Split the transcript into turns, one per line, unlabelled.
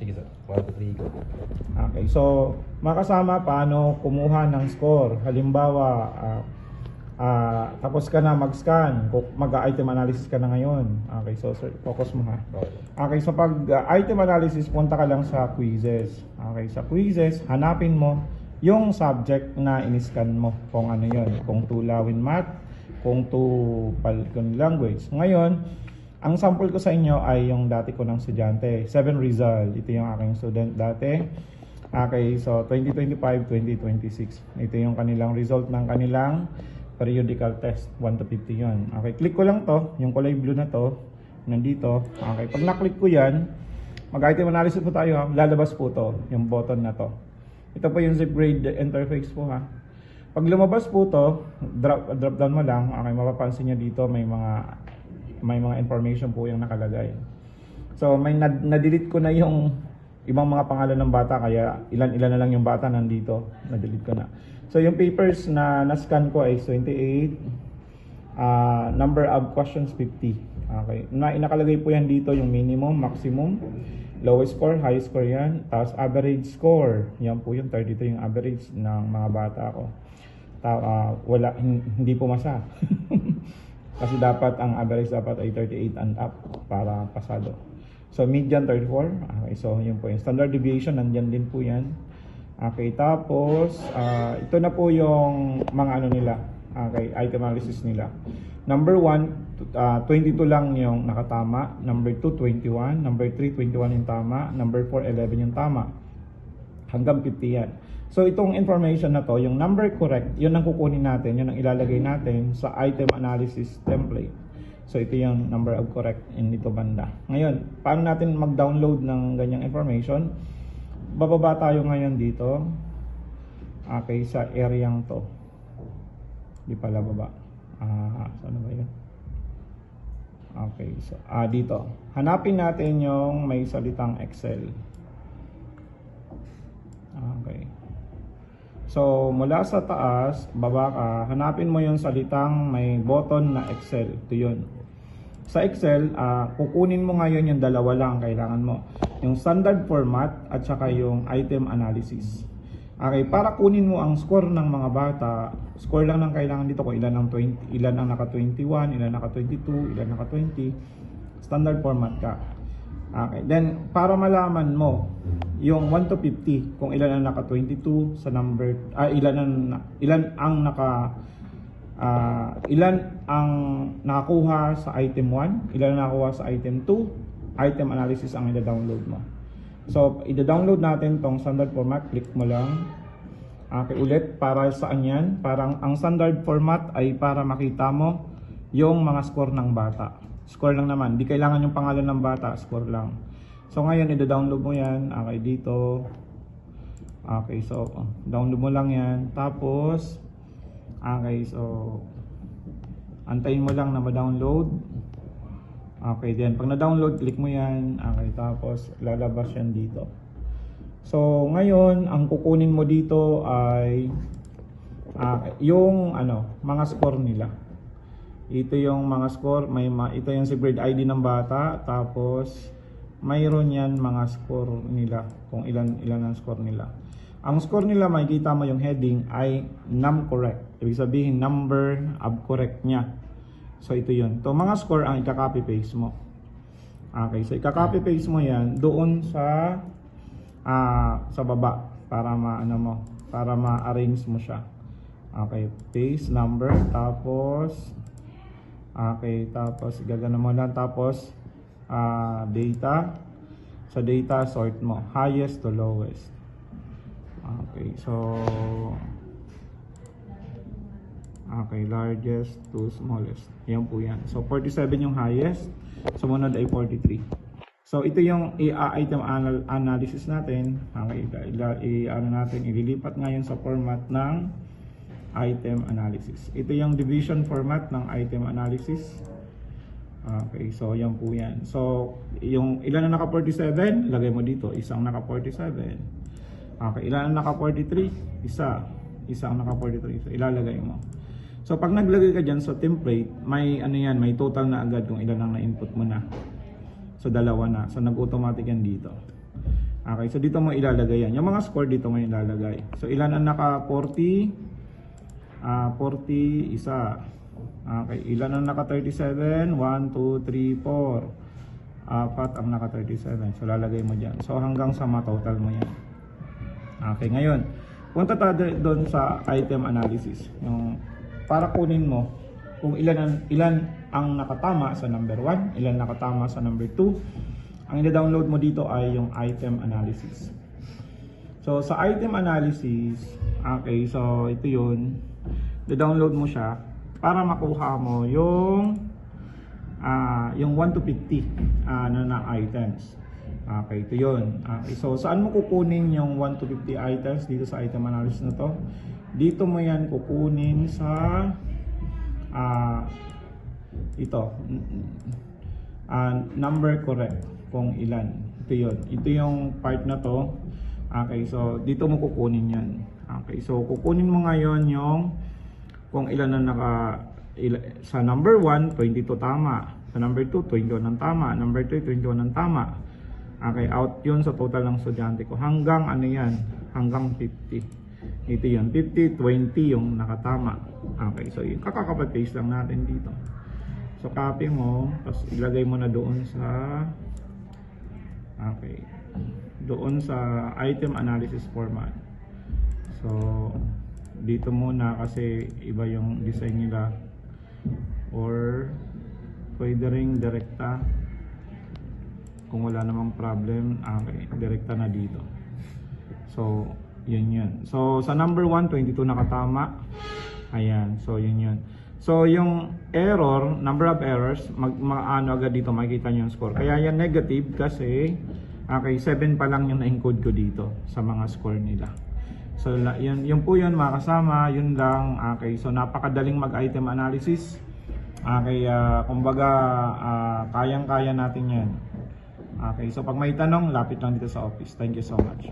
Sige sir. 1, 2, 3, go.
Okay, so makasama paano kumuha ng score. Halimbawa, tapos ka na mag-scan, mag-item analysis ka na ngayon. Okay, so sir, focus mo ha. Okay, so pag item analysis, punta ka lang sa quizzes. Okay, sa quizzes, hanapin mo yung subject na in-scan mo. Kung ano yun, kung to Lawin Math, kung to Falcon Language. Ngayon, ang sample ko sa inyo ay yung dati ko ng estudyante. 7 result. Ito yung aking student dati. Okay, so 2025-2026. Ito yung kanilang result ng kanilang periodical test. 1 to 50 yun. Okay, click ko lang to. Yung kulay blue na to. Nandito. Okay, pag na-click ko yan, mag-item analysis po tayo. Lalabas po to. Yung button na to. Ito po yung ZipGrade interface po ha. Pag lumabas po to, drop down mo lang. Okay, mapapansin nyo dito may mga information po yung nakalagay. So may na-delete ko na yung ibang mga pangalan ng bata, kaya ilan na lang yung bata nandito, na-delete ko na. So yung papers na na-scan ko ay 28, number of questions 50. Okay, nakalagay po yan dito yung minimum, maximum, lowest score, high score yan, tapos average score, yan po yung 32 yung average ng mga bata ko. Hindi po masa. Kasi dapat ang average dapat ay 38 and up para pasado. So median 34. Okay, so yun po yung standard deviation, nandiyan din po yan. Okay, tapos ito na po yung mga ano nila. Okay, item analysis nila. Number 1, 22 lang yung nakatama. Number 2, 21. Number 3, 21 yung tama. Number 4, 11 yung tama. Hanggang 50 yan. So itong information na to, yung number correct, yun ang kukunin natin, yun ang ilalagay natin sa item analysis template. So ito yung number of correct in dito banda. Ngayon, paano natin mag-download ng ganyang information? Bababa tayo ngayon dito. Okay, sa area to. Di pala baba. Saan ba yun? Okay, so dito. Hanapin natin yung may salitang Excel. Okay. So, mula sa taas, baba ka, hanapin mo yung salitang may button na Excel. Ito yun. Sa Excel, kukunin mo ngayon yung dalawa lang kailangan mo. Yung standard format at saka yung item analysis. Okay, para kunin mo ang score ng mga bata, score lang ng kailangan dito kung ilan ang 20, ilan ang naka 21, ilan naka 22, ilan naka 20. Standard format ka. Okay, then para malaman mo yung 1 to 50 kung ilan ang naka 22 sa number ilan ang nakakuha sa item 1, ilan ang nakakuha sa item 2, item analysis ang i-download mo. So i-download natin tong standard format, click mo lang. Okay, ulit para saan yan? Parang ang standard format ay para makita mo yung mga score ng bata. Score lang naman, di kailangan yung pangalan ng bata, score lang. So ngayon i-download mo yan. Okay, dito. Okay, so download mo lang yan. Tapos okay, so antayin mo lang na ma-download. Okay, then pag na-download, click mo yan. Okay, tapos lalabas yan dito. So ngayon ang kukunin mo dito ay yung mga score nila. Ito yung mga score, ito yung ZipGrade ID ng bata, tapos mayroon yan mga score nila, kung ilan ang score nila. Ang score nila, makikita mo yung heading ay num correct. Ibig sabihin number of correct niya. So ito yun. So mga score ang ika-copy paste mo. Okay, so ika-copy paste mo yan doon sa baba para para ma-arrange mo siya. Okay, paste number, tapos okay, tapos gagana mo lang, tapos data. Sa data, sort mo highest to lowest. Okay, so largest to smallest. Yan po yan. So 47 yung highest, sumunod ay 43. So ito yung item analysis natin. Okay, ililipat ngayon sa format ng item analysis. Ito yung division format ng item analysis. Okay, so yan po yan. So yung ilan na naka 47, lagay mo dito, isang naka 47. Okay, ilan na naka 43, isang naka 43. So ilalagay mo. So pag naglagay ka dyan sa template, may may total na agad kung ilan ang na-input mo na. So dalawa na. So nag-automatic yan dito. Okay, so dito mo ilalagay yan. Yung mga score dito mo ilalagay. So ilan ang naka 40? 40 isa. Okay, ilan ang naka 37? 1, 2, 3, 4. Apat ang naka 37. So lalagay mo dyan. So hanggang sa ma-total mo yan. Okay, ngayon punta tayo doon sa item analysis. Yung para kunin mo kung ilan ang nakatama sa number 1, ilan nakatama sa number 2. Ang i-download mo dito ay yung item analysis. So sa item analysis, okay, so ito yun. I-download mo siya para makuha mo yung 1 to 50 na items. Okay, ito yun. Okay, so saan mo kukunin yung 1 to 50 items dito sa item analysis na to? Dito mo yan kukunin sa ito number correct kung ilan. Ito yun. Ito yung part na to. Okay, so dito mo kukunin yan. Okay, so kukunin mo ngayon yung kung ilan na sa number 1, 22 tama. Sa number 2, 21 ang tama. Number 3, 21 ang tama. Okay, out yun sa total ng estudyante ko. Hanggang ano yan? Hanggang 50. Ito yun. 50, 20 yung nakatama. Okay, so yun. Kakakapapaste lang natin dito. So copy mo. Tapos ilagay mo na doon sa doon sa item analysis format. So dito muna kasi iba yung design nila. Or pwede ring direkta kung wala namang problem. Okay, direkta na dito. So yun. So sa number 1, 22 nakatama. Ayan, so yun. So yung error, number of errors, mag-ano agad dito makikita niyo yung score. Kaya yan negative kasi okay, 7 pa lang yung na-encode ko dito sa mga score nila. So yun po yun mga kasama, yun lang. Okay, so napakadaling mag-item analysis. Okay, kumbaga kayang-kaya natin yan. Okay, so pag may tanong, lapit lang dito sa office. Thank you so much.